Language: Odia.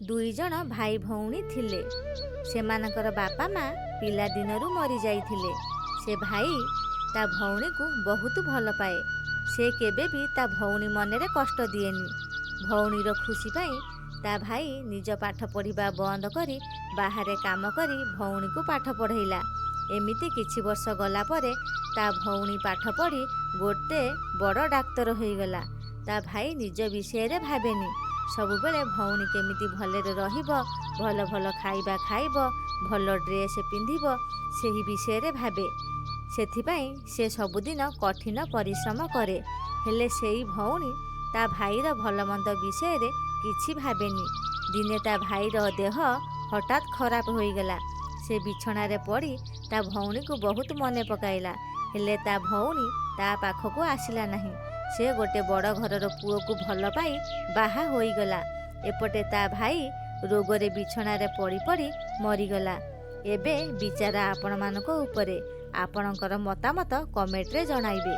ଦୁଇ ଜଣ ଭାଇ ଭଉଣୀ ଥିଲେ। ସେମାନଙ୍କର ବାପା ମା ପିଲାଦିନରୁ ମରିଯାଇଥିଲେ। ସେ ଭାଇ ତା ଭଉଣୀକୁ ବହୁତ ଭଲ ପାଏ। ସେ କେବେ ବି ତା ଭଉଣୀ ମନରେ କଷ୍ଟ ଦିଏନି। ଭଉଣୀର ଖୁସି ପାଇଁ ତା ଭାଇ ନିଜ ପାଠ ପଢ଼ିବା ବନ୍ଦ କରି ବାହାରେ କାମ କରି ଭଉଣୀକୁ ପାଠ ପଢ଼େଇଲା। ଏମିତି କିଛି ବର୍ଷ ଗଲା ପରେ ତା ଭଉଣୀ ପାଠ ପଢ଼ି ଗୋଟେ ବଡ଼ ଡାକ୍ତର ହୋଇଗଲା। ତା ଭାଇ ନିଜ ବିଷୟରେ ଭାବେନି। ସବୁବେଳେ ଭଉଣୀ କେମିତି ଭଲରେ ରହିବ, ଭଲ ଭଲ ଖାଇବା ଖାଇବ, ଭଲ ଡ୍ରେସ୍ ପିନ୍ଧିବ, ସେହି ବିଷୟରେ ଭାବେ। ସେଥିପାଇଁ ସେ ସବୁଦିନ କଠିନ ପରିଶ୍ରମ କରେ। ହେଲେ ସେଇ ଭଉଣୀ ତା ଭାଇର ଭଲମନ୍ଦ ବିଷୟରେ କିଛି ଭାବେନି। ଦିନେ ତା ଭାଇର ଦେହ ହଠାତ୍ ଖରାପ ହୋଇଗଲା। ସେ ବିଛଣାରେ ପଡ଼ି ତା ଭଉଣୀକୁ ବହୁତ ମନେ ପକାଇଲା। ହେଲେ ତା ଭଉଣୀ ତା ପାଖକୁ ଆସିଲା ନାହିଁ। ସେ ଗୋଟେ ବଡ଼ ଘରର ପୁଅକୁ ଭଲ ପାଇ ବାହା ହୋଇଗଲା। ଏପଟେ ତା ଭାଇ ରୋଗରେ ବିଛଣାରେ ପଡ଼ି ପଡ଼ି ମରିଗଲା। ଏବେ ବିଚାରା ଆପଣମାନଙ୍କ ଉପରେ। ଆପଣଙ୍କର ମତାମତ କମେଣ୍ଟରେ ଜଣାଇବେ।